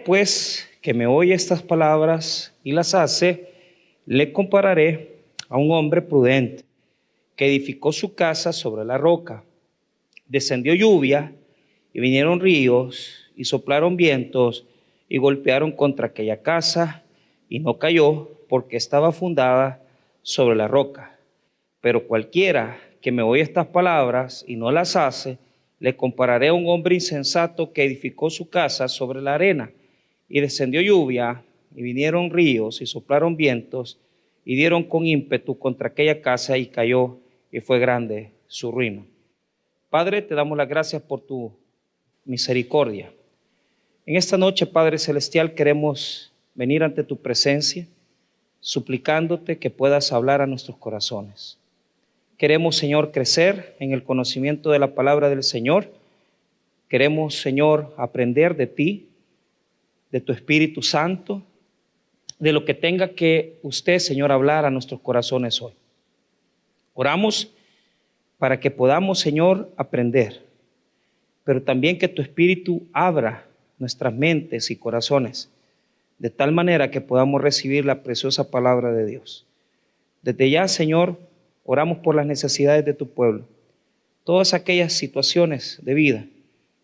Pues que me oye estas palabras y las hace, le compararé a un hombre prudente que edificó su casa sobre la roca. Descendió lluvia y vinieron ríos y soplaron vientos y golpearon contra aquella casa y no cayó porque estaba fundada sobre la roca. Pero cualquiera que me oye estas palabras y no las hace, le compararé a un hombre insensato que edificó su casa sobre la arena. Y descendió lluvia, y vinieron ríos, y soplaron vientos, y dieron con ímpetu contra aquella casa, y cayó, y fue grande su ruina. Padre, te damos las gracias por tu misericordia. En esta noche, Padre Celestial, queremos venir ante tu presencia, suplicándote que puedas hablar a nuestros corazones. Queremos, Señor, crecer en el conocimiento de la palabra del Señor. Queremos, Señor, aprender de ti, de tu Espíritu Santo, de lo que tenga que usted, Señor, hablar a nuestros corazones hoy. Oramos para que podamos, Señor, aprender, pero también que tu Espíritu abra nuestras mentes y corazones, de tal manera que podamos recibir la preciosa palabra de Dios. Desde ya, Señor, oramos por las necesidades de tu pueblo, todas aquellas situaciones de vida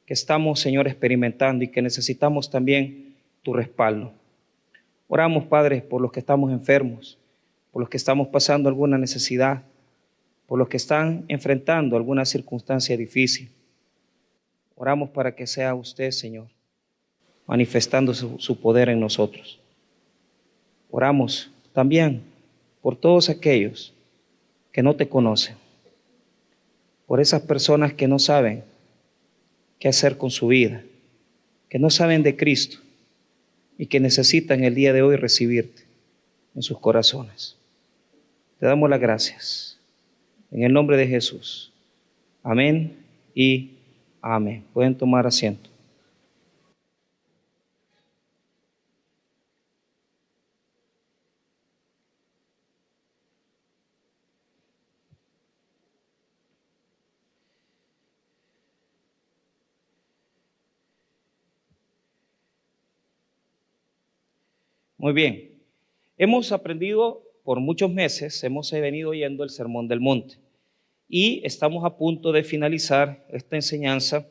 que estamos, Señor, experimentando y que necesitamos también tu respaldo. Oramos, Padre, por los que estamos enfermos, por los que estamos pasando alguna necesidad, por los que están enfrentando alguna circunstancia difícil. Oramos para que sea usted, Señor, manifestando su poder en nosotros. Oramos también por todos aquellos que no te conocen, por esas personas que no saben qué hacer con su vida, que no saben de Cristo y que necesitan el día de hoy recibirte en sus corazones. Te damos las gracias en el nombre de Jesús. Amén y amén. Pueden tomar asiento. Muy bien, hemos aprendido por muchos meses, hemos venido oyendo el Sermón del Monte y estamos a punto de finalizar esta enseñanza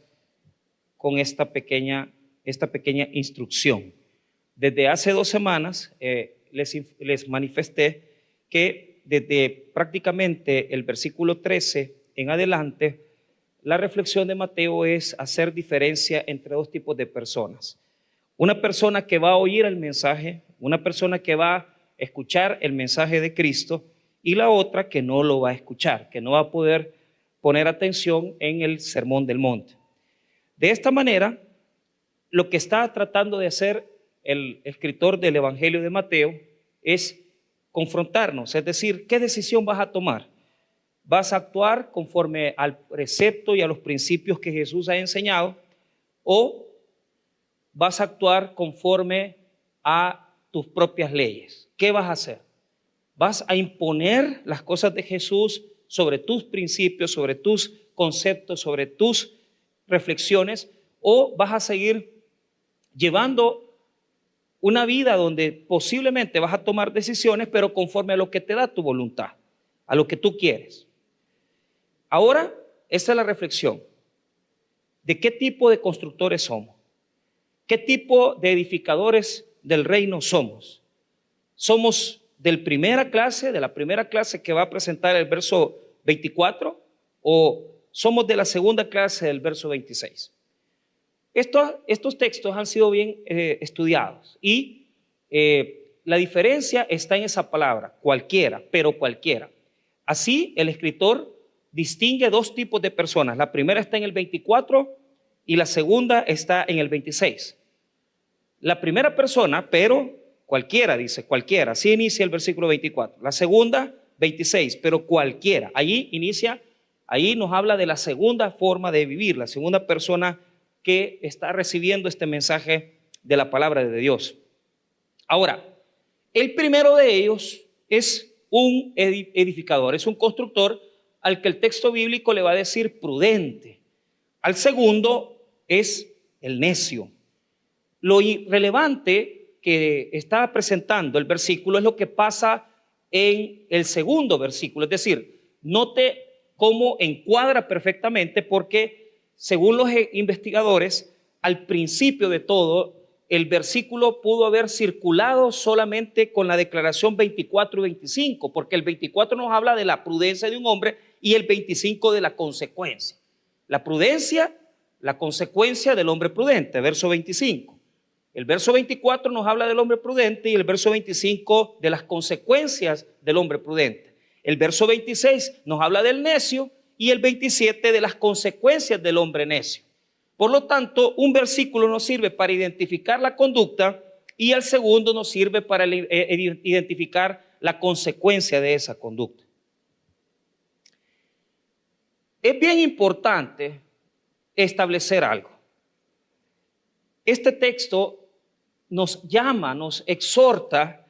con esta pequeña instrucción. Desde hace 2 semanas les manifesté que desde prácticamente el versículo 13 en adelante, la reflexión de Mateo es hacer diferencia entre 2 tipos de personas. Una persona que va a oír el mensaje, una persona que va a escuchar el mensaje de Cristo y la otra que no lo va a escuchar, que no va a poder poner atención en el Sermón del Monte. De esta manera, lo que está tratando de hacer el escritor del Evangelio de Mateo es confrontarnos, es decir, ¿qué decisión vas a tomar? ¿Vas a actuar conforme al precepto y a los principios que Jesús ha enseñado o vas a actuar conforme a tus propias leyes? ¿Qué vas a hacer? ¿Vas a imponer las cosas de Jesús sobre tus principios, sobre tus conceptos, sobre tus reflexiones? ¿O vas a seguir llevando una vida donde posiblemente vas a tomar decisiones, pero conforme a lo que te da tu voluntad, a lo que tú quieres? Ahora, esta es la reflexión. ¿De qué tipo de constructores somos? ¿Qué tipo de edificadores del reino somos? ¿Somos de la primera clase que va a presentar el verso 24 o somos de la segunda clase del verso 26? Estos textos han sido bien estudiados y la diferencia está en esa palabra, cualquiera, pero cualquiera. Así el escritor distingue 2 tipos de personas. La primera está en el 24 y la segunda está en el 26. La primera persona, pero cualquiera, dice, cualquiera, así inicia el versículo 24. La segunda, 26, pero cualquiera. Ahí nos habla de la segunda forma de vivir, la segunda persona que está recibiendo este mensaje de la palabra de Dios. Ahora, el primero de ellos es un edificador, es un constructor al que el texto bíblico le va a decir prudente. Al segundo es el necio. Lo irrelevante que está presentando el versículo es lo que pasa en el segundo versículo. Es decir, note cómo encuadra perfectamente, porque según los investigadores, al principio de todo, el versículo pudo haber circulado solamente con la declaración 24 y 25, porque el 24 nos habla de la prudencia de un hombre y el 25 de la consecuencia. La prudencia, la consecuencia del hombre prudente, verso 25. El verso 24 nos habla del hombre prudente y el verso 25 de las consecuencias del hombre prudente. El verso 26 nos habla del necio y el 27 de las consecuencias del hombre necio. Por lo tanto, un versículo nos sirve para identificar la conducta y el segundo nos sirve para identificar la consecuencia de esa conducta. Es bien importante establecer algo. Este texto nos llama, nos exhorta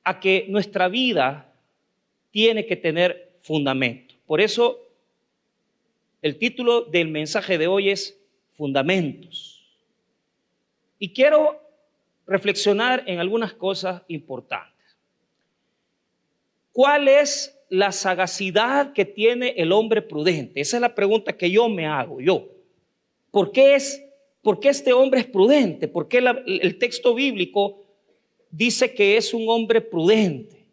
a que nuestra vida tiene que tener fundamento. Por eso, el título del mensaje de hoy es Fundamentos. Y quiero reflexionar en algunas cosas importantes. ¿Cuál es la sagacidad que tiene el hombre prudente? Esa es la pregunta que yo me hago. ¿Por qué este hombre es prudente? ¿Por qué el texto bíblico dice que es un hombre prudente?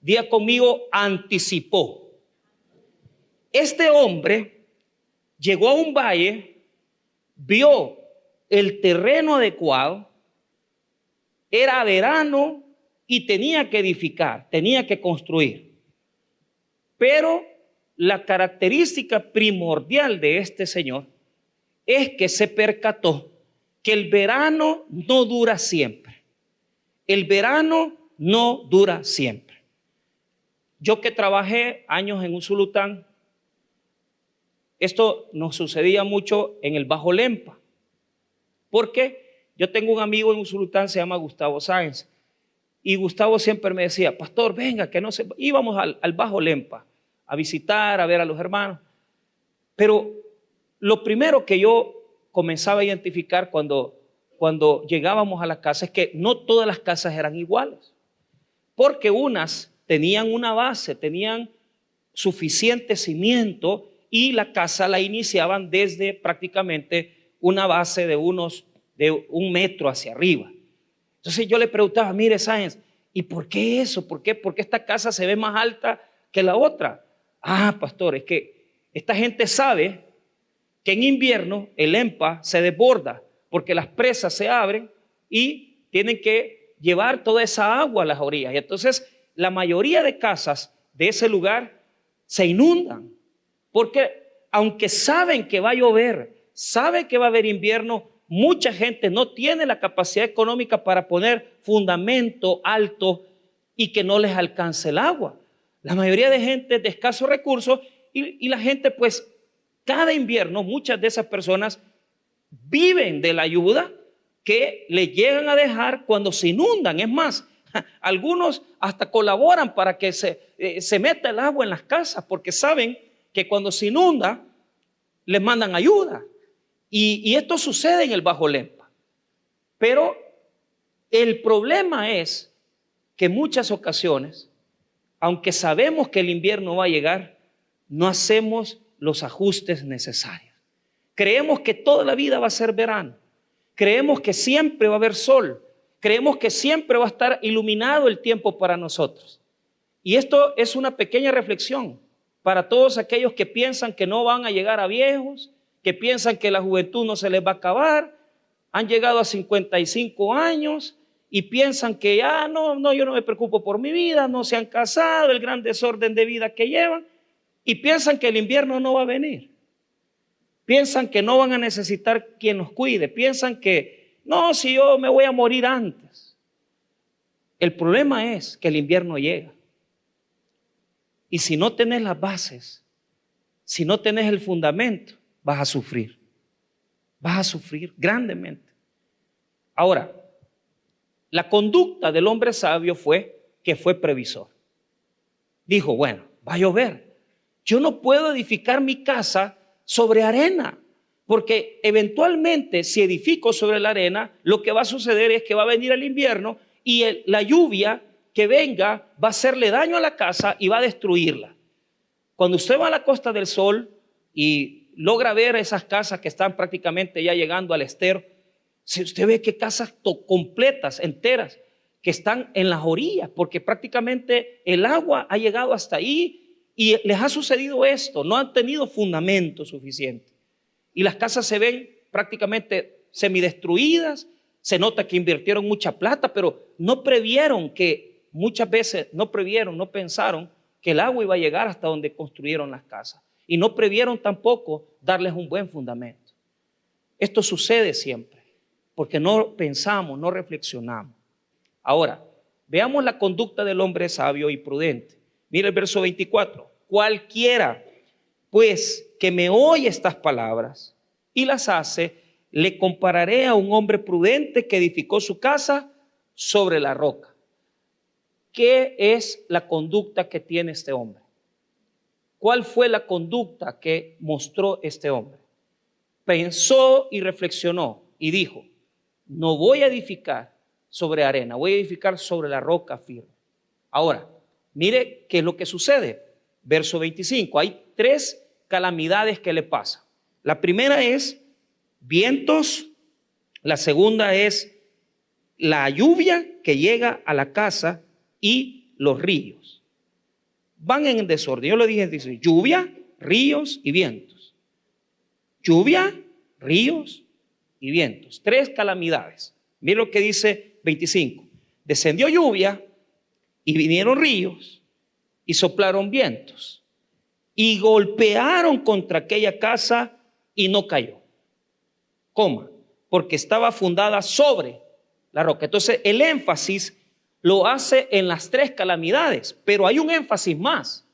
Diga conmigo, anticipó. Este hombre llegó a un valle, vio el terreno adecuado, era verano y tenía que edificar, tenía que construir. Pero la característica primordial de este señor es que se percató que el verano no dura siempre. El verano no dura siempre. Yo que trabajé años en Usulután, esto nos sucedía mucho en el Bajo Lempa, porque yo tengo un amigo en Usulután, se llama Gustavo Sáenz, y Gustavo siempre me decía, pastor, venga, que no se... Íbamos al Bajo Lempa a visitar, a ver a los hermanos, pero lo primero que yo comenzaba a identificar cuando llegábamos a la casa es que no todas las casas eran iguales, porque unas tenían una base, tenían suficiente cimiento y la casa la iniciaban desde prácticamente una base de 1 metro hacia arriba. Entonces yo le preguntaba, mire Sáenz, ¿y por qué eso? ¿Por qué esta casa se ve más alta que la otra? Ah, pastor, es que esta gente sabe que en invierno el EMPA se desborda porque las presas se abren y tienen que llevar toda esa agua a las orillas. Y entonces la mayoría de casas de ese lugar se inundan porque aunque saben que va a llover, saben que va a haber invierno, mucha gente no tiene la capacidad económica para poner fundamento alto y que no les alcance el agua. La mayoría de gente de escasos recursos y la gente pues cada invierno muchas de esas personas viven de la ayuda que le llegan a dejar cuando se inundan. Es más, algunos hasta colaboran para que se meta el agua en las casas porque saben que cuando se inunda les mandan ayuda. Y esto sucede en el Bajo Lempa. Pero el problema es que en muchas ocasiones, aunque sabemos que el invierno va a llegar, no hacemos los ajustes necesarios. Creemos que toda la vida va a ser verano. Creemos que siempre va a haber sol. Creemos que siempre va a estar iluminado el tiempo para nosotros. Y esto es una pequeña reflexión para todos aquellos que piensan que no van a llegar a viejos, que piensan que la juventud no se les va a acabar, han llegado a 55 años y piensan que ya no, yo no me preocupo por mi vida, no se han casado, el gran desorden de vida que llevan, y piensan que el invierno no va a venir. Piensan que no van a necesitar quien los cuide, piensan que no, si yo me voy a morir antes. El problema es que el invierno llega. Y si no tenés las bases, si no tenés el fundamento, vas a sufrir grandemente. Ahora, la conducta del hombre sabio fue que fue previsor. Dijo, bueno, va a llover. Yo no puedo edificar mi casa sobre arena. Porque eventualmente, si edifico sobre la arena, lo que va a suceder es que va a venir el invierno y la lluvia que venga va a hacerle daño a la casa y va a destruirla. Cuando usted va a la Costa del Sol y logra ver esas casas que están prácticamente ya llegando al estero, si usted ve que casas completas, enteras, que están en las orillas, porque prácticamente el agua ha llegado hasta ahí y les ha sucedido esto, no han tenido fundamento suficiente. Y las casas se ven prácticamente semidestruidas, se nota que invirtieron mucha plata, pero no previeron que muchas veces, no pensaron que el agua iba a llegar hasta donde construyeron las casas. Y no previeron tampoco darles un buen fundamento. Esto sucede siempre, porque no pensamos, no reflexionamos. Ahora, veamos la conducta del hombre sabio y prudente. Mira el verso 24. Cualquiera, pues, que me oye estas palabras y las hace, le compararé a un hombre prudente que edificó su casa sobre la roca. ¿Qué es la conducta que tiene este hombre? ¿Cuál fue la conducta que mostró este hombre? Pensó y reflexionó y dijo, no voy a edificar sobre arena, voy a edificar sobre la roca firme. Ahora, mire qué es lo que sucede. Verso 25, hay 3 calamidades que le pasan. La primera es vientos, la segunda es la lluvia que llega a la casa y los ríos. Van en desorden. Yo le dije, dice, lluvia, ríos y vientos. Lluvia, ríos y vientos. 3 calamidades. Mira lo que dice 25. Descendió lluvia y vinieron ríos y soplaron vientos y golpearon contra aquella casa y no cayó. Coma, porque estaba fundada sobre la roca. Entonces el énfasis lo hace en las 3 calamidades, pero hay un énfasis más.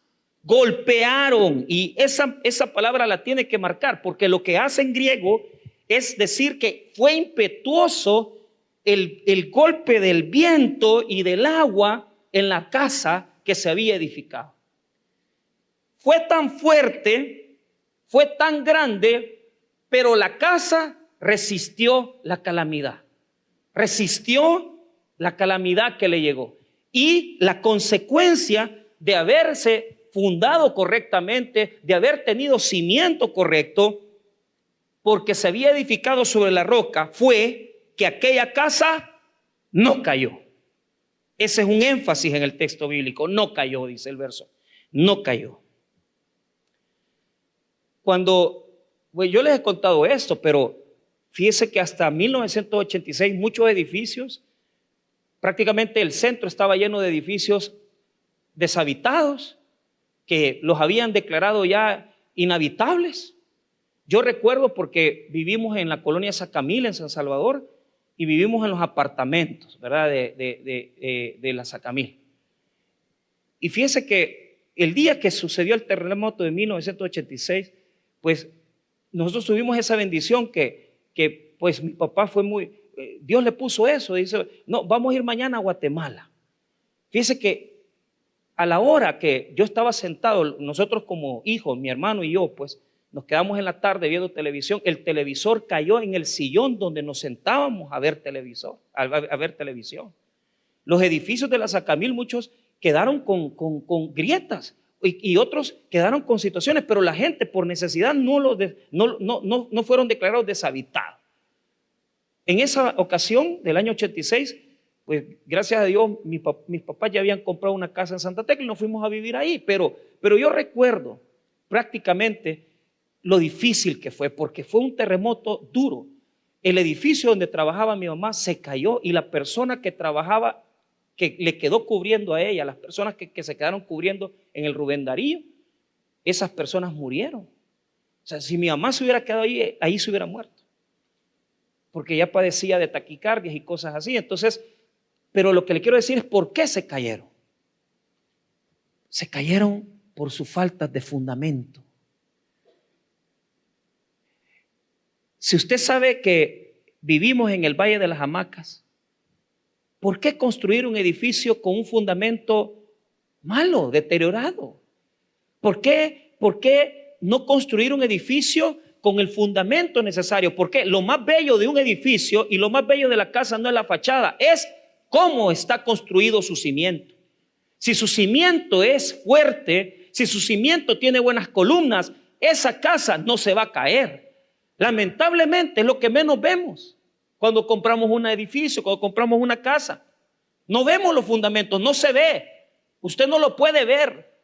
Golpearon, y esa palabra la tiene que marcar, porque lo que hace en griego es decir que fue impetuoso el golpe del viento y del agua en la casa que se había edificado. Fue tan fuerte, fue tan grande, pero la casa resistió la calamidad. Resistió la calamidad que le llegó. Y la consecuencia de haberse fundado correctamente, de haber tenido cimiento correcto, porque se había edificado sobre la roca, fue que aquella casa no cayó. Ese es un énfasis en el texto bíblico. No cayó, dice el verso. No cayó. Yo les he contado esto, pero fíjese que hasta 1986 muchos edificios, prácticamente el centro estaba lleno de edificios deshabitados, que los habían declarado ya inhabitables. Yo recuerdo porque vivimos en la colonia Sacamil en San Salvador y vivimos en los apartamentos, ¿verdad? de la Sacamil. Y fíjese que el día que sucedió el terremoto de 1986, pues nosotros tuvimos esa bendición que pues mi papá fue Dios le puso eso, dice, no, vamos a ir mañana a Guatemala. Fíjese que a la hora que yo estaba sentado, nosotros como hijos, mi hermano y yo, pues nos quedamos en la tarde viendo televisión, el televisor cayó en el sillón donde nos sentábamos a ver televisión. Los edificios de la Sacamil, muchos quedaron con grietas y otros quedaron con situaciones, pero la gente por necesidad no fueron declarados deshabitados. En esa ocasión del año 86, pues gracias a Dios mis papás ya habían comprado una casa en Santa Tecla y nos fuimos a vivir ahí, pero yo recuerdo prácticamente lo difícil que fue, porque fue un terremoto duro. El edificio donde trabajaba mi mamá se cayó y la persona que trabajaba, que le quedó cubriendo a ella, las personas que se quedaron cubriendo en el Rubén Darío, esas personas murieron. O sea, si mi mamá se hubiera quedado ahí se hubiera muerto, porque ya padecía de taquicardias y cosas así. Entonces, pero lo que le quiero decir es por qué se cayeron. Se cayeron por su falta de fundamento. Si usted sabe que vivimos en el Valle de las Hamacas, ¿por qué construir un edificio con un fundamento malo, deteriorado? ¿Por qué no construir un edificio con el fundamento necesario. Porque lo más bello de un edificio y lo más bello de la casa no es la fachada, es cómo está construido su cimiento. Si su cimiento es fuerte, si su cimiento tiene buenas columnas, esa casa no se va a caer. Lamentablemente es lo que menos vemos cuando compramos un edificio, cuando compramos una casa. No vemos los fundamentos, no se ve. Usted no lo puede ver.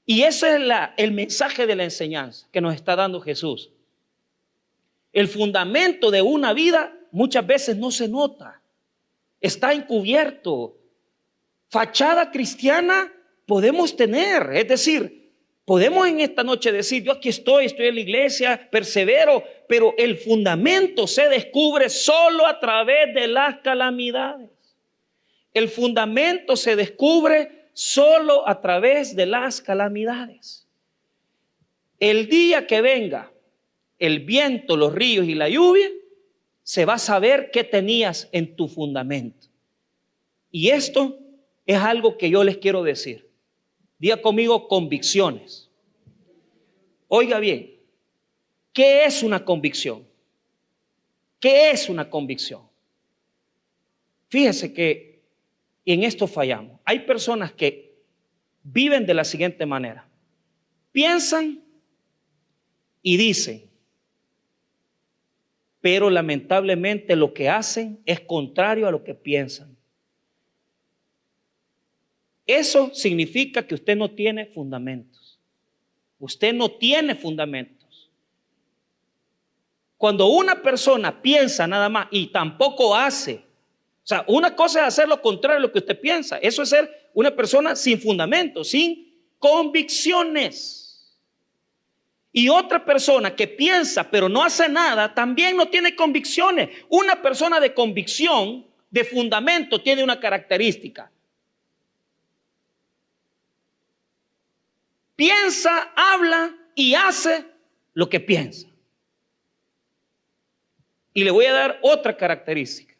Y ese es el mensaje de la enseñanza que nos está dando Jesús. El fundamento de una vida muchas veces no se nota. Está encubierto. Fachada cristiana podemos tener. Es decir, podemos en esta noche decir, yo aquí estoy en la iglesia, persevero. Pero el fundamento se descubre solo a través de las calamidades. El fundamento se descubre solo a través de las calamidades. El día que venga el viento, los ríos y la lluvia, se va a saber qué tenías en tu fundamento. Y esto es algo que yo les quiero decir. Diga conmigo convicciones. Oiga bien, ¿qué es una convicción? ¿Qué es una convicción? Fíjese que en esto fallamos. Hay personas que viven de la siguiente manera. Piensan y dicen, pero lamentablemente lo que hacen es contrario a lo que piensan. Eso significa que usted no tiene fundamentos. Usted no tiene fundamentos. Cuando una persona piensa nada más y tampoco hace, o sea, una cosa es hacer lo contrario a lo que usted piensa. Eso es ser una persona sin fundamentos, sin convicciones. Y otra persona que piensa pero no hace nada, también no tiene convicciones. Una persona de convicción, de fundamento, tiene una característica. Piensa, habla y hace lo que piensa. Y le voy a dar otra característica.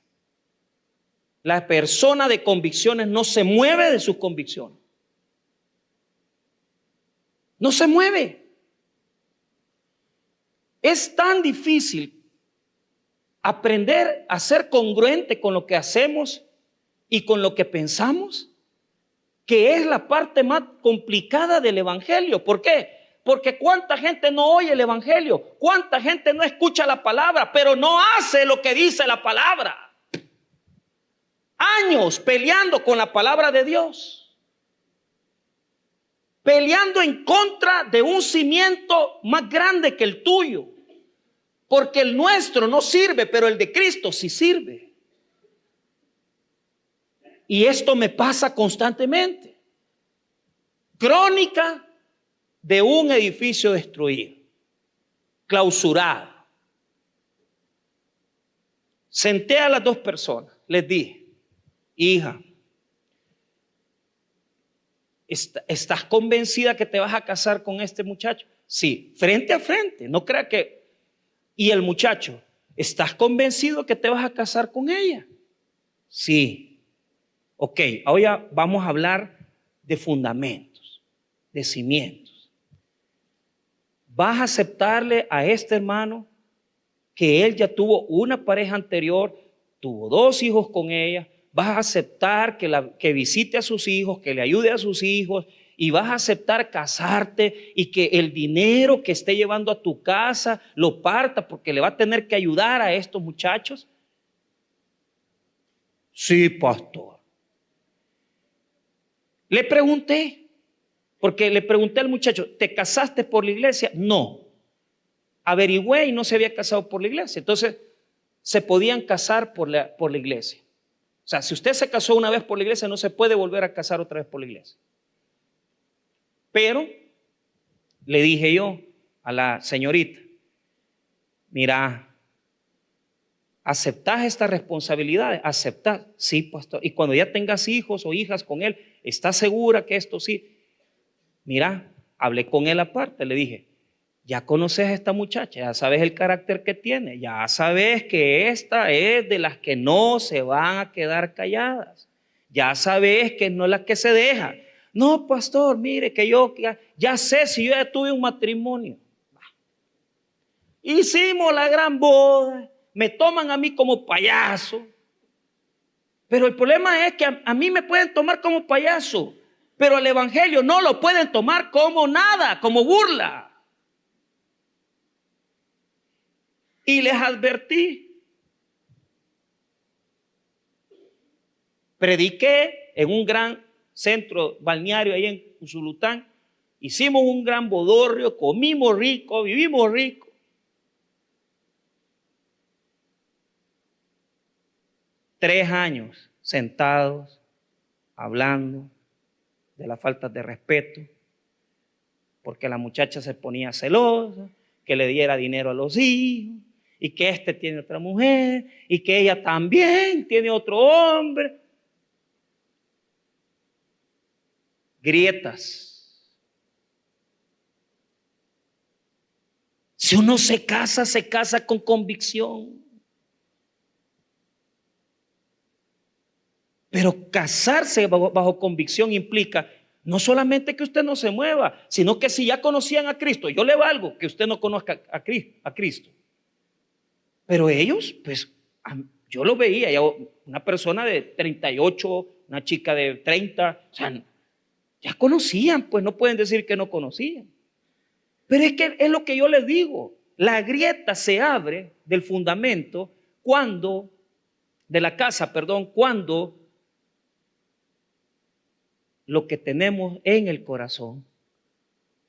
La persona de convicciones no se mueve de sus convicciones. No se mueve. Es tan difícil aprender a ser congruente con lo que hacemos y con lo que pensamos, que es la parte más complicada del evangelio. ¿Por qué? Porque cuánta gente no oye el evangelio, cuánta gente no escucha la palabra, pero no hace lo que dice la palabra. Años peleando con la palabra de Dios, peleando en contra de un cimiento más grande que el tuyo, porque el nuestro no sirve, pero el de Cristo sí sirve. Y esto me pasa constantemente. Crónica de un edificio destruido, clausurado. Senté a las dos personas, les dije, hija, ¿estás convencida que te vas a casar con este muchacho? Sí, frente a frente, no crea que... Y el muchacho, ¿estás convencido que te vas a casar con ella? Sí. Ok, ahora vamos a hablar de fundamentos, de cimientos. ¿Vas a aceptarle a este hermano que él ya tuvo una pareja anterior, tuvo 2 hijos con ella? ¿Vas a aceptar que visite a sus hijos, que le ayude a sus hijos? ¿Y vas a aceptar casarte y que el dinero que esté llevando a tu casa lo parta porque le va a tener que ayudar a estos muchachos? Sí, pastor. Le pregunté, porque le pregunté al muchacho, ¿te casaste por la iglesia? No. Averigüé y no se había casado por la iglesia. Entonces, se podían casar por la iglesia. O sea, si usted se casó una vez por la iglesia, no se puede volver a casar otra vez por la iglesia. Pero le dije yo a la señorita, mira, ¿aceptás estas responsabilidades? ¿Aceptás? Sí, pastor. Y cuando ya tengas hijos o hijas con él, ¿estás segura que esto sí? Mira, hablé con él aparte, le dije, ya conoces a esta muchacha, ya sabes el carácter que tiene, ya sabes que esta es de las que no se van a quedar calladas, ya sabes que no es la que se deja. No, pastor, mire que yo ya sé si yo ya tuve un matrimonio. Hicimos la gran boda. Me toman a mí como payaso. Pero el problema es que a mí me pueden tomar como payaso, pero el evangelio no lo pueden tomar como nada, como burla. Y les advertí. Prediqué en un gran centro balneario ahí en Usulután. Hicimos un gran bodorrio, comimos rico, vivimos rico. Tres años sentados, hablando de la falta de respeto, porque la muchacha se ponía celosa, que le diera dinero a los hijos, y que este tiene otra mujer, y que ella también tiene otro hombre. Grietas. Si uno se casa con convicción. Pero casarse bajo convicción implica no solamente que usted no se mueva, sino que si ya conocían a Cristo, yo le valgo que usted no conozca a Cristo. Pero ellos, pues, yo lo veía, una persona de 38, una chica de 30, o sea, ya conocían, pues no pueden decir que no conocían. Pero es que es lo que yo les digo, la grieta se abre del fundamento de la casa, cuando lo que tenemos en el corazón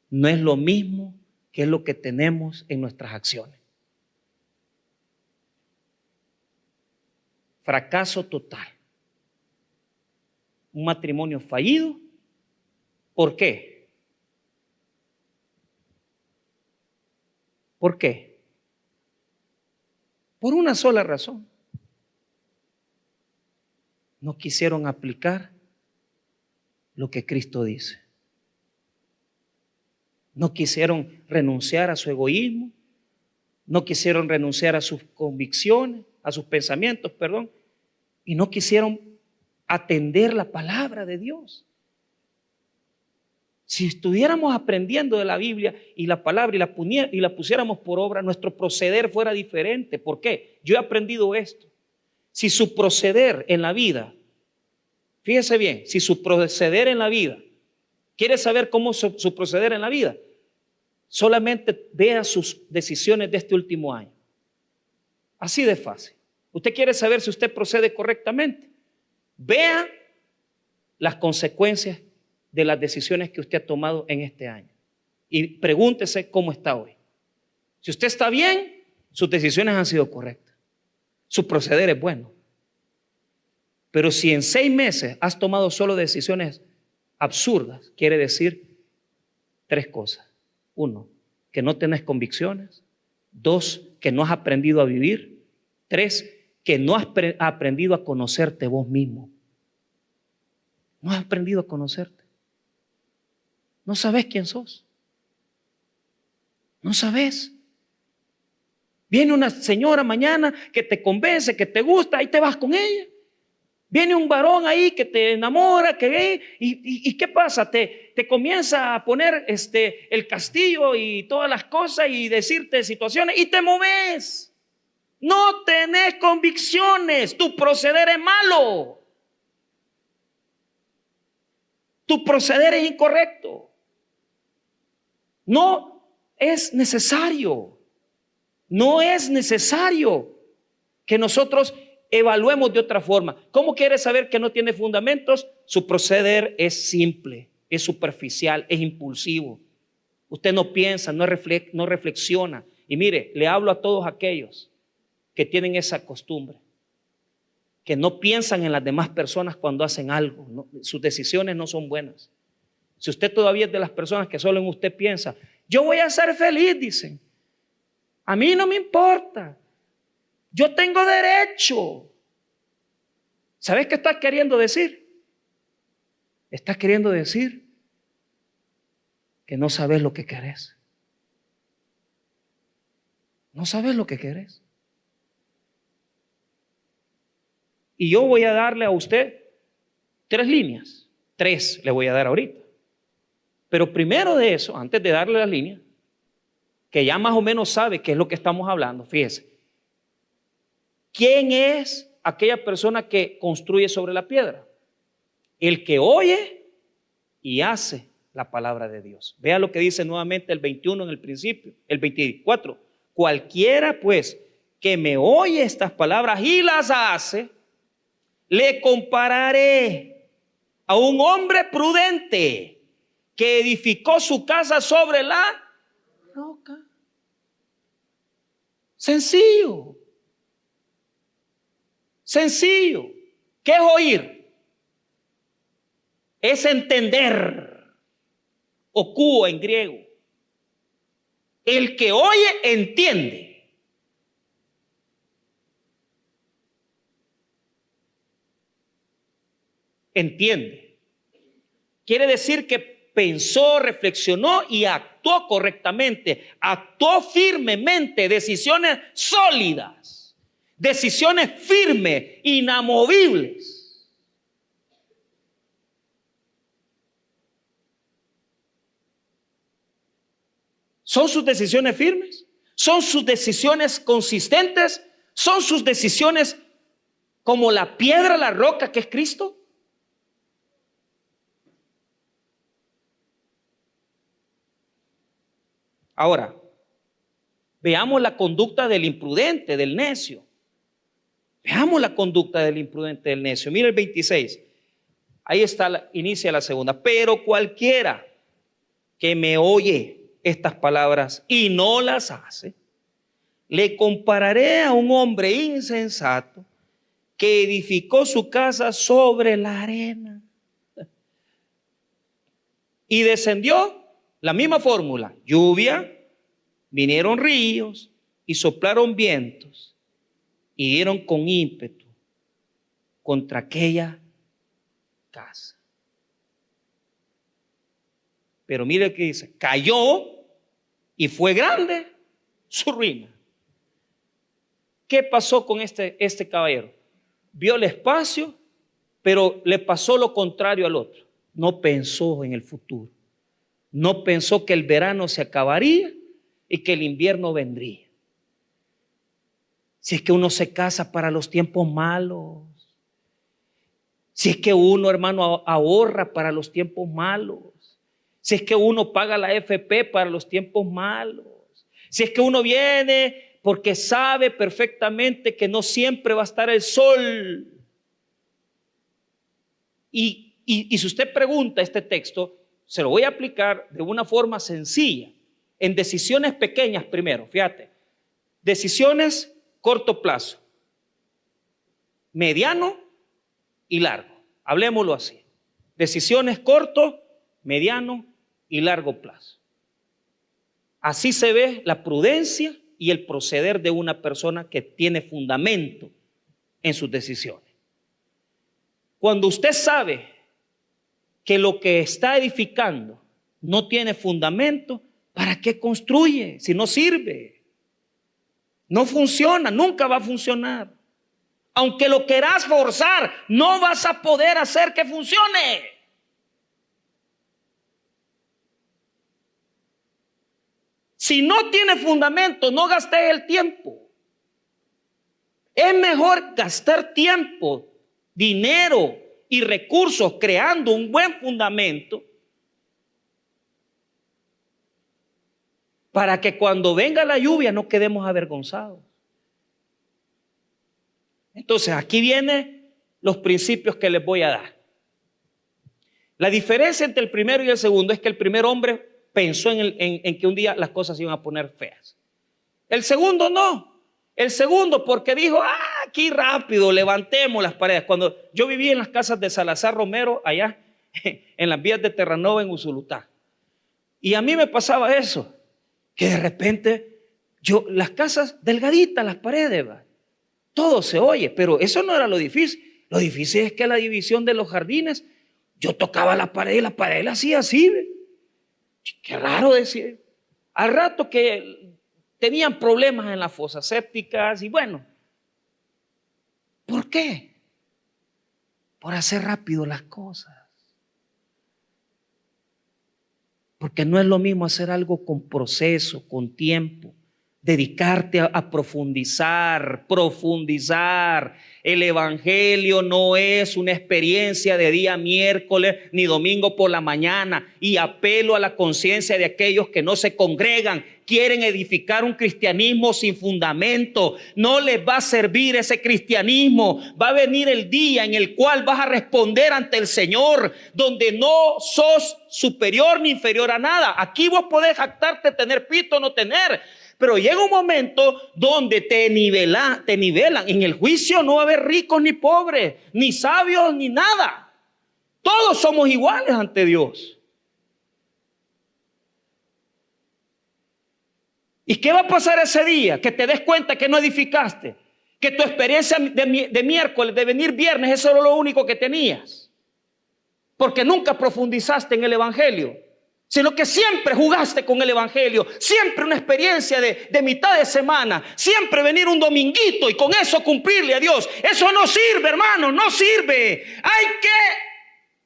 no es lo mismo que lo que tenemos en nuestras acciones. Fracaso total. Un matrimonio fallido. ¿Por qué? ¿Por qué? Por una sola razón. No quisieron aplicar lo que Cristo dice. No quisieron renunciar a su egoísmo, no quisieron renunciar a sus convicciones, a sus pensamientos, y no quisieron atender la palabra de Dios. Si estuviéramos aprendiendo de la Biblia y la palabra y la pusiéramos por obra, nuestro proceder fuera diferente. ¿Por qué? Yo he aprendido esto. Si su proceder en la vida, fíjese bien, si su proceder en la vida, quiere saber cómo su proceder en la vida, solamente vea sus decisiones de este último año. Así de fácil. Usted quiere saber si usted procede correctamente, vea las consecuencias de las decisiones que usted ha tomado en este año y pregúntese cómo está hoy. Si usted está bien, sus decisiones han sido correctas, su proceder es bueno. Pero si en 6 meses has tomado solo decisiones absurdas, quiere decir 3 cosas. 1, que no tenés convicciones. 2, que no has aprendido a vivir. 3, que no has aprendido a conocerte vos mismo. No has aprendido a conocerte. No sabes quién sos. No sabes. Viene una señora mañana que te convence, que te gusta, y te vas con ella. Viene un varón ahí que te enamora, y ¿qué pasa? Te comienza a poner el castillo y todas las cosas y decirte situaciones y te moves. No tenés convicciones, tu proceder es malo. Tu proceder es incorrecto. No es necesario que nosotros evaluemos de otra forma. ¿Cómo quiere saber que no tiene fundamentos? Su proceder es simple, es superficial, es impulsivo. Usted no piensa, no reflexiona. Y mire, le hablo a todos aquellos que tienen esa costumbre, que no piensan en las demás personas cuando hacen algo. Sus decisiones no son buenas. Si usted todavía es de las personas que solo en usted piensa, yo voy a ser feliz, dicen. A mí no me importa. Yo tengo derecho. ¿Sabes qué estás queriendo decir? Estás queriendo decir que no sabes lo que querés. No sabes lo que querés. Y yo voy a darle a usted 3 líneas. 3 le voy a dar ahorita. Pero primero de eso, antes de darle las líneas, que ya más o menos sabe qué es lo que estamos hablando, fíjese. ¿Quién es aquella persona que construye sobre la piedra? El que oye y hace la palabra de Dios. Vea lo que dice nuevamente el 21 en el principio, el 24. Cualquiera pues que me oye estas palabras y las hace, le compararé a un hombre prudente que edificó su casa sobre la roca. Sencillo. Sencillo. ¿Qué es oír? Es entender. Okuo en griego. El que oye entiende. Entiende. Quiere decir que pensó, reflexionó y actuó correctamente. Actuó firmemente. Decisiones sólidas. Decisiones firmes, inamovibles. ¿Son sus decisiones firmes? ¿Son sus decisiones consistentes? ¿Son sus decisiones como la piedra, la roca que es Cristo? Ahora, veamos la conducta del imprudente, del necio. Veamos la conducta del imprudente, del necio. Mira el 26. Ahí está, inicia la segunda. Pero cualquiera que me oye estas palabras y no las hace, le compararé a un hombre insensato que edificó su casa sobre la arena. Y descendió la misma fórmula: lluvia, vinieron ríos y soplaron vientos y dieron con ímpetu contra aquella casa. Pero mire que dice, cayó y fue grande su ruina. ¿Qué pasó con este caballero? Vio el espacio, pero le pasó lo contrario al otro. No pensó en el futuro. No pensó que el verano se acabaría y que el invierno vendría. Si es que uno se casa para los tiempos malos. Si es que uno, hermano, ahorra para los tiempos malos. Si es que uno paga la AFP para los tiempos malos. Si es que uno viene porque sabe perfectamente que no siempre va a estar el sol. Y si usted pregunta este texto, se lo voy a aplicar de una forma sencilla, en decisiones pequeñas primero, fíjate, decisiones corto plazo, mediano y largo, hablemoslo así, decisiones corto, mediano y largo plazo. Así se ve la prudencia y el proceder de una persona que tiene fundamento en sus decisiones. Cuando usted sabe que lo que está edificando no tiene fundamento, ¿para qué construye? Si no sirve, no funciona, nunca va a funcionar. Aunque lo quieras forzar, no vas a poder hacer que funcione. Si no tiene fundamento, no gastes el tiempo. Es mejor gastar tiempo, dinero y recursos creando un buen fundamento para que cuando venga la lluvia no quedemos avergonzados. Entonces, aquí vienen los principios que les voy a dar. La diferencia entre el primero y el segundo es que el primer hombre pensó en que un día las cosas se iban a poner feas. El segundo no. El segundo porque dijo, aquí rápido, levantemos las paredes. Cuando yo vivía en las casas de Salazar Romero, allá en las vías de Terranova en Usulutá. Y a mí me pasaba eso, que de repente, las casas delgaditas, las paredes, ¿va? Todo se oye, pero eso no era lo difícil. Lo difícil es que la división de los jardines, yo tocaba la pared y la pared la hacía así, ¿ve? Qué raro decir. Al rato que tenían problemas en las fosas sépticas y bueno, ¿por qué? Por hacer rápido las cosas. Porque no es lo mismo hacer algo con proceso, con tiempo. Dedicarte a profundizar. El evangelio no es una experiencia de día miércoles ni domingo por la mañana. Y apelo a la conciencia de aquellos que no se congregan, quieren edificar un cristianismo sin fundamento. No les va a servir ese cristianismo. Va a venir el día en el cual vas a responder ante el Señor, donde no sos superior ni inferior a nada. Aquí vos podés jactarte, tener pito o no tener. Pero llega un momento donde te nivelan. En el juicio no va a haber ricos ni pobres, ni sabios ni nada. Todos somos iguales ante Dios. ¿Y qué va a pasar ese día? Que te des cuenta que no edificaste. Que tu experiencia de miércoles, de venir viernes, eso era lo único que tenías. Porque nunca profundizaste en el evangelio. Sino que siempre jugaste con el evangelio, siempre una experiencia de mitad de semana, siempre venir un dominguito y con eso cumplirle a Dios. Eso no sirve, hermano, no sirve. Hay que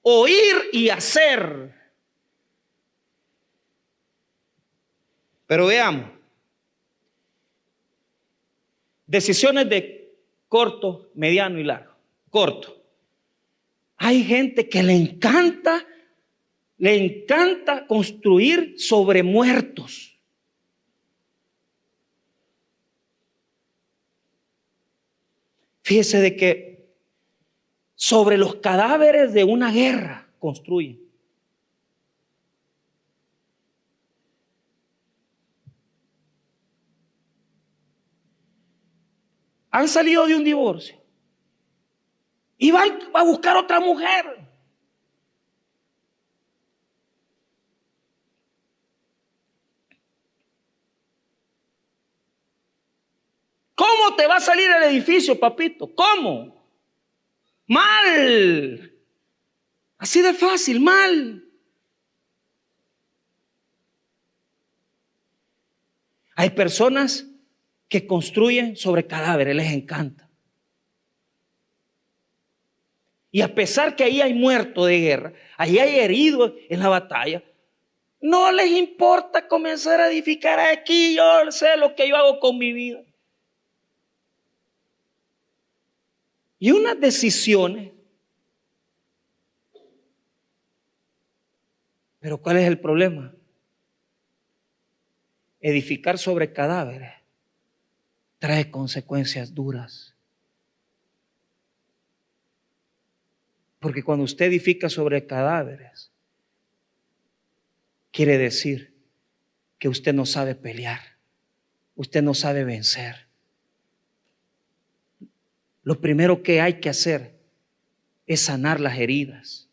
oír y hacer. Pero veamos, decisiones de corto, mediano y largo. Corto. Hay gente que le encanta construir sobre muertos. Fíjese de que sobre los cadáveres de una guerra construyen. Han salido de un divorcio y van a buscar otra mujer. ¿Cómo te va a salir el edificio, papito? ¿Cómo? Mal. Así de fácil, mal. Hay personas que construyen sobre cadáveres, les encanta. Y a pesar que ahí hay muertos de guerra, ahí hay heridos en la batalla, no les importa comenzar a edificar aquí. Yo sé lo que yo hago con mi vida. Y unas decisiones. Pero ¿cuál es el problema? Edificar sobre cadáveres trae consecuencias duras. Porque cuando usted edifica sobre cadáveres, quiere decir que usted no sabe pelear, usted no sabe vencer. Lo primero que hay que hacer es sanar las heridas.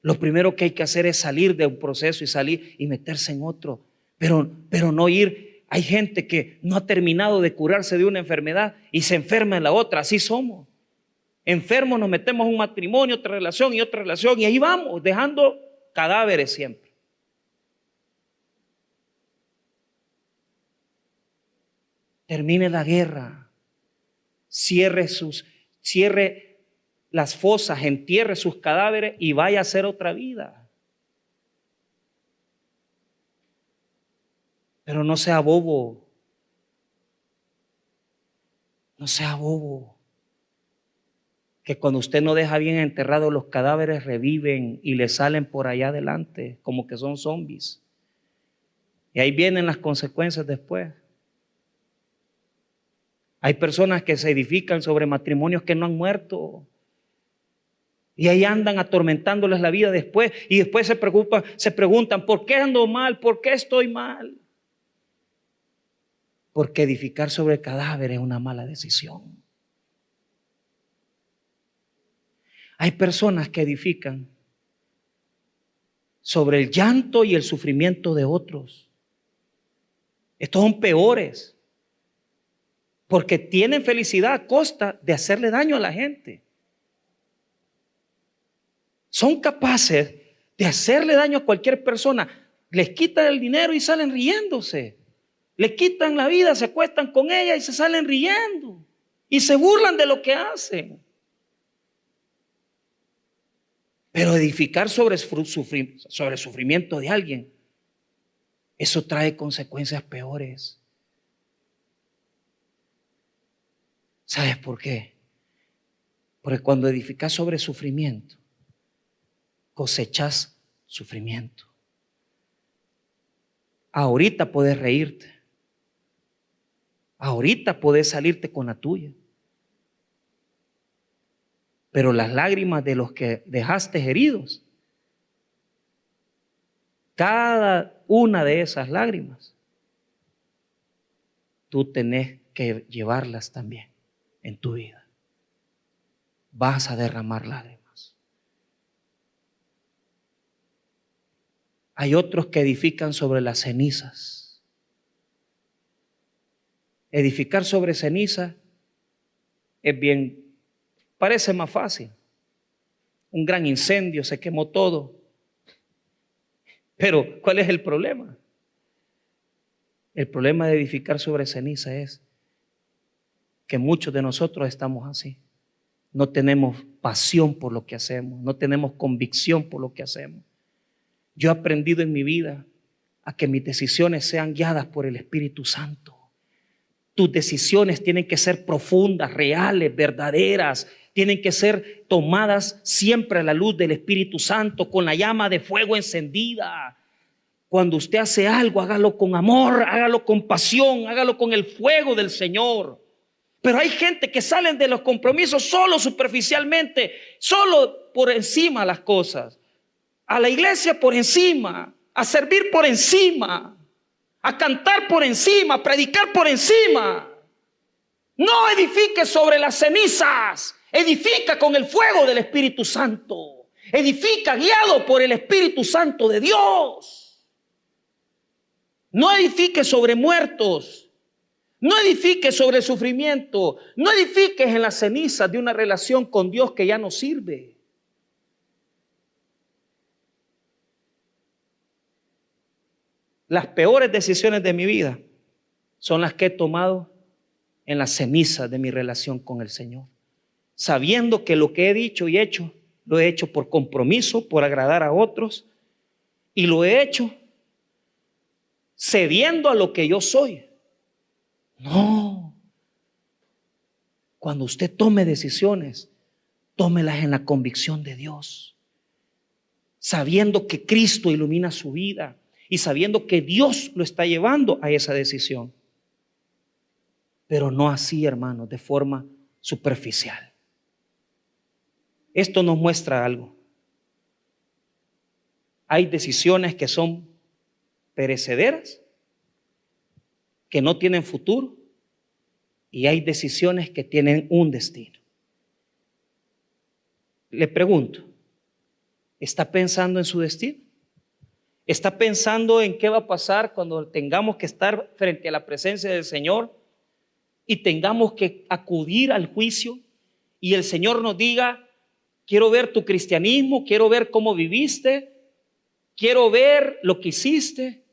Lo primero que hay que hacer es salir de un proceso y salir y meterse en otro. Pero no ir. Hay gente que no ha terminado de curarse de una enfermedad y se enferma en la otra. Así somos. Enfermos, nos metemos en un matrimonio, otra relación y ahí vamos, dejando cadáveres siempre. Termine la guerra. Cierre las fosas, entierre sus cadáveres y vaya a hacer otra vida. Pero no sea bobo. No sea bobo. Que cuando usted no deja bien enterrados los cadáveres reviven y le salen por allá adelante como que son zombies. Y ahí vienen las consecuencias después. Hay personas que se edifican sobre matrimonios que no han muerto. Y ahí andan atormentándoles la vida después. Y después se preguntan, ¿por qué ando mal? ¿Por qué estoy mal? Porque edificar sobre cadáveres es una mala decisión. Hay personas que edifican sobre el llanto y el sufrimiento de otros. Estos son peores. Porque tienen felicidad a costa de hacerle daño a la gente. Son capaces de hacerle daño a cualquier persona. Les quitan el dinero y salen riéndose. Les quitan la vida, se acuestan con ella y se salen riendo. Y se burlan de lo que hacen. Pero edificar sobre el sufrimiento de alguien Eso trae consecuencias peores. ¿Sabes por qué? Porque cuando edificas sobre sufrimiento, cosechas sufrimiento. Ahorita puedes reírte. Ahorita puedes salirte con la tuya. Pero las lágrimas de los que dejaste heridos, cada una de esas lágrimas, tú tenés que llevarlas también en tu vida. Vas a derramar lágrimas. Hay otros que edifican sobre las cenizas. Edificar sobre ceniza es bien, parece más fácil. Un gran incendio, se quemó todo. Pero, ¿cuál es el problema? El problema de edificar sobre ceniza es que muchos de nosotros estamos así. No tenemos pasión por lo que hacemos, no tenemos convicción por lo que hacemos. Yo he aprendido en mi vida a que mis decisiones sean guiadas por el Espíritu Santo. Tus decisiones tienen que ser profundas, reales, verdaderas. Tienen que ser tomadas siempre a la luz del Espíritu Santo, con la llama de fuego encendida. Cuando usted hace algo, hágalo con amor, hágalo con pasión, hágalo con el fuego del Señor. Pero hay gente que salen de los compromisos solo superficialmente, solo por encima de las cosas. A la iglesia por encima, a servir por encima, a cantar por encima, a predicar por encima. No edifique sobre las cenizas, edifica con el fuego del Espíritu Santo. Edifica guiado por el Espíritu Santo de Dios. No edifique sobre muertos. No edifiques sobre el sufrimiento. No edifiques en las cenizas de una relación con Dios que ya no sirve. Las peores decisiones de mi vida son las que he tomado en las cenizas de mi relación con el Señor. Sabiendo que lo que he dicho y hecho, lo he hecho por compromiso, por agradar a otros. Y lo he hecho cediendo a lo que yo soy. No. Cuando usted tome decisiones, tómelas en la convicción de Dios, sabiendo que Cristo ilumina su vida y sabiendo que Dios lo está llevando a esa decisión. Pero no así, hermanos, de forma superficial. Esto nos muestra algo. Hay decisiones que son perecederas, que no tienen futuro, y hay decisiones que tienen un destino. Le pregunto, ¿está pensando en su destino? ¿Está pensando en qué va a pasar cuando tengamos que estar frente a la presencia del Señor y tengamos que acudir al juicio y el Señor nos diga: quiero ver tu cristianismo, quiero ver cómo viviste, quiero ver lo que hiciste?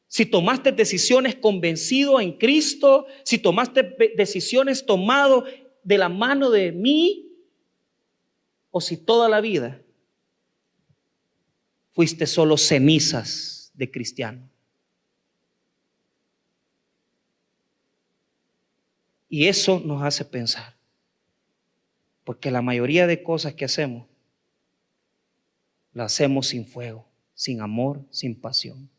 Si tomaste decisiones convencido en Cristo, si tomaste decisiones tomado de la mano de mí, o si toda la vida fuiste solo cenizas de cristiano. Y eso nos hace pensar, porque la mayoría de cosas que hacemos, las hacemos sin fuego, sin amor, sin pasión.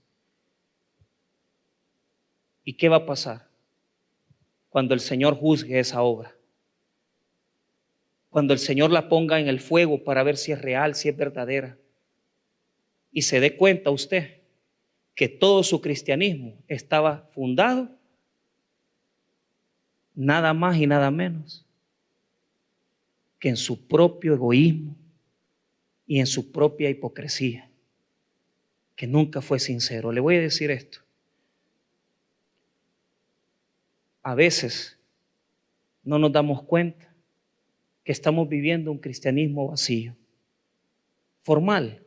¿Y qué va a pasar cuando el Señor juzgue esa obra? Cuando el Señor la ponga en el fuego para ver si es real, si es verdadera, y se dé cuenta usted que todo su cristianismo estaba fundado nada más y nada menos que en su propio egoísmo y en su propia hipocresía, que nunca fue sincero. Le voy a decir esto. A veces no nos damos cuenta que estamos viviendo un cristianismo vacío, formal,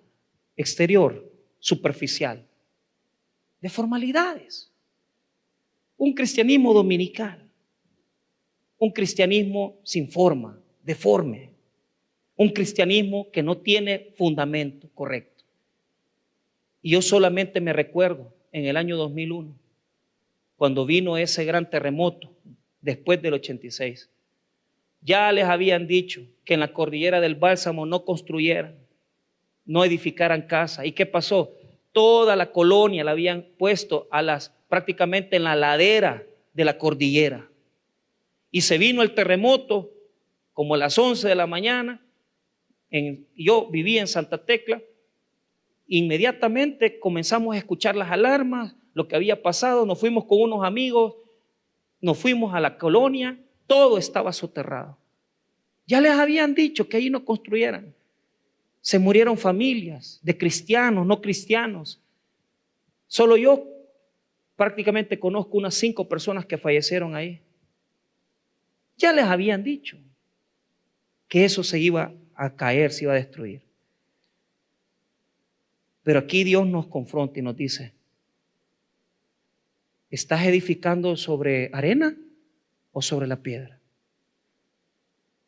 exterior, superficial, de formalidades. Un cristianismo dominical, un cristianismo sin forma, deforme, un cristianismo que no tiene fundamento correcto. Y yo solamente me recuerdo en el año 2001, cuando vino ese gran terremoto después del 86. Ya les habían dicho que en la cordillera del Bálsamo no construyeran, no edificaran casas. ¿Y qué pasó? Toda la colonia la habían puesto prácticamente en la ladera de la cordillera. Y se vino el terremoto como a las 11 de la mañana. Yo vivía en Santa Tecla. Inmediatamente comenzamos a escuchar las alarmas, lo que había pasado. Nos fuimos con unos amigos, nos fuimos a la colonia, todo estaba soterrado. Ya les habían dicho que ahí no construyeran. Se murieron familias de cristianos, no cristianos. Solo yo prácticamente conozco unas 5 personas que fallecieron ahí. Ya les habían dicho que eso se iba a caer, se iba a destruir. Pero aquí Dios nos confronta y nos dice: ¿estás edificando sobre arena o sobre la piedra?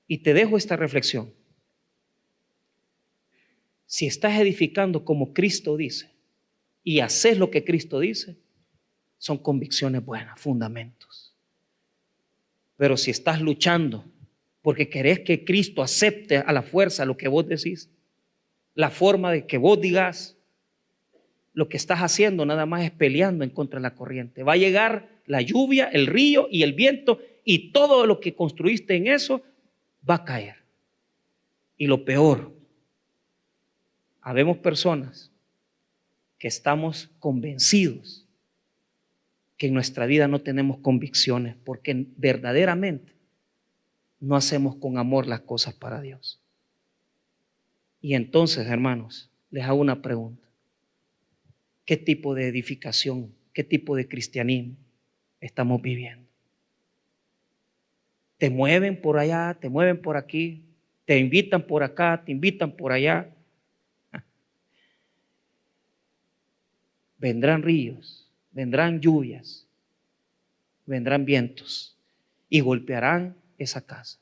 Y te dejo esta reflexión. Si estás edificando como Cristo dice y haces lo que Cristo dice, son convicciones buenas, fundamentos. Pero si estás luchando porque querés que Cristo acepte a la fuerza lo que vos decís, la forma de que vos digas, lo que estás haciendo nada más es peleando en contra de la corriente. Va a llegar la lluvia, el río y el viento, y todo lo que construiste en eso va a caer. Y lo peor, habemos personas que estamos convencidos que en nuestra vida no tenemos convicciones porque verdaderamente no hacemos con amor las cosas para Dios. Y entonces, hermanos, les hago una pregunta. ¿Qué tipo de edificación, qué tipo de cristianismo estamos viviendo? Te mueven por allá, te mueven por aquí, te invitan por acá, te invitan por allá. Vendrán ríos, vendrán lluvias, vendrán vientos y golpearán esa casa.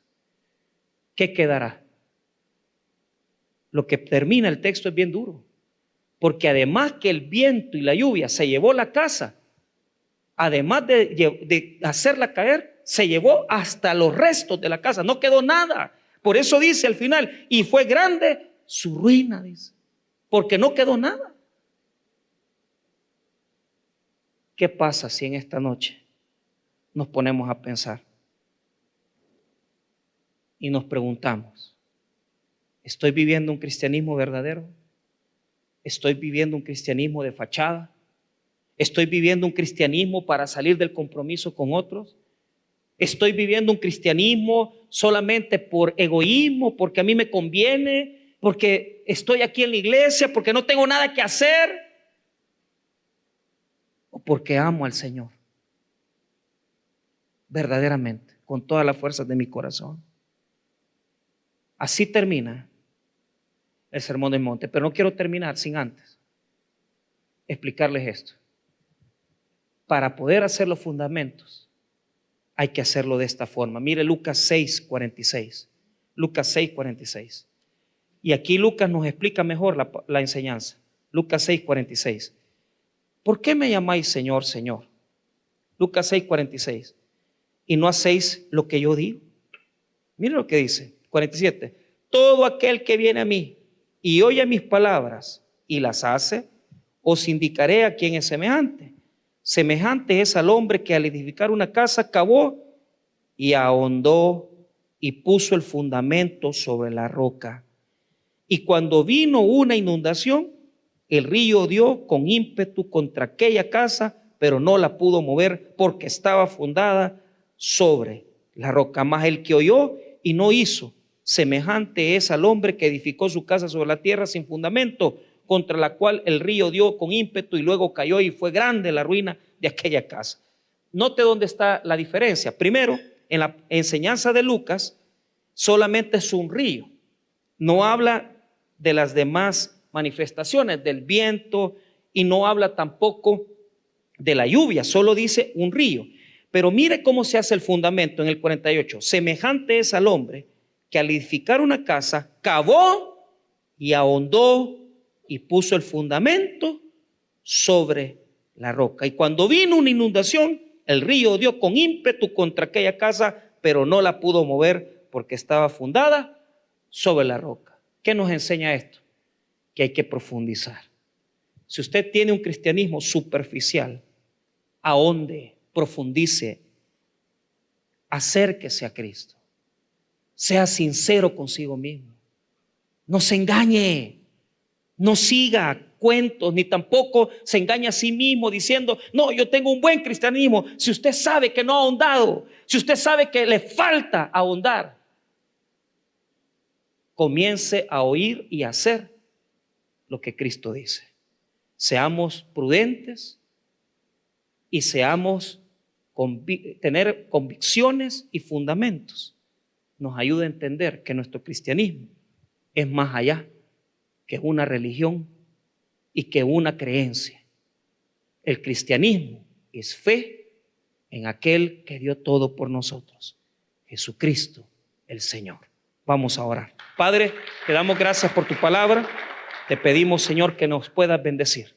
¿Qué quedará? Lo que termina el texto es bien duro. Porque además que el viento y la lluvia se llevó la casa, además de hacerla caer, se llevó hasta los restos de la casa, no quedó nada. Por eso dice al final, y fue grande su ruina, dice, porque no quedó nada. ¿Qué pasa si en esta noche nos ponemos a pensar y nos preguntamos, ¿estoy viviendo un cristianismo verdadero? ¿Estoy viviendo un cristianismo de fachada? ¿Estoy viviendo un cristianismo para salir del compromiso con otros? ¿Estoy viviendo un cristianismo solamente por egoísmo, porque a mí me conviene, porque estoy aquí en la iglesia, porque no tengo nada que hacer? ¿O porque amo al Señor? Verdaderamente, con todas las fuerzas de mi corazón. Así termina el Sermón del Monte, pero no quiero terminar sin antes explicarles esto. Para poder hacer los fundamentos hay que hacerlo de esta forma. Mire Lucas 6:46. Lucas 6:46. Y aquí Lucas nos explica mejor la enseñanza. Lucas 6:46. ¿Por qué me llamáis Señor, Señor? Lucas 6:46. Y no hacéis lo que yo digo. Mire lo que dice. 47. Todo aquel que viene a mí y oye mis palabras y las hace, os indicaré a quién es semejante. Semejante es al hombre que al edificar una casa cavó y ahondó y puso el fundamento sobre la roca. Y cuando vino una inundación, el río dio con ímpetu contra aquella casa, pero no la pudo mover porque estaba fundada sobre la roca. Mas el que oyó y no hizo, semejante es al hombre que edificó su casa sobre la tierra sin fundamento, contra la cual el río dio con ímpetu y luego cayó y fue grande la ruina de aquella casa. Note dónde está la diferencia. Primero, en la enseñanza de Lucas, solamente es un río. No habla de las demás manifestaciones, del viento, y no habla tampoco de la lluvia, solo dice un río. Pero mire cómo se hace el fundamento en el 48. Semejante es al hombre que al edificar una casa cavó y ahondó y puso el fundamento sobre la roca. Y cuando vino una inundación, el río dio con ímpetu contra aquella casa, pero no la pudo mover porque estaba fundada sobre la roca. ¿Qué nos enseña esto? Que hay que profundizar. Si usted tiene un cristianismo superficial, ahonde, profundice, acérquese a Cristo. Sea sincero consigo mismo. No se engañe. No siga cuentos, ni tampoco se engañe a sí mismo diciendo, no, yo tengo un buen cristianismo. Si usted sabe que no ha ahondado, si usted sabe que le falta ahondar, comience a oír y a hacer lo que Cristo dice. Seamos prudentes y tener convicciones y fundamentos. Nos ayuda a entender que nuestro cristianismo es más allá que una religión y que una creencia. El cristianismo es fe en aquel que dio todo por nosotros, Jesucristo el Señor. Vamos a orar. Padre, te damos gracias por tu palabra. Te pedimos, Señor, que nos puedas bendecir.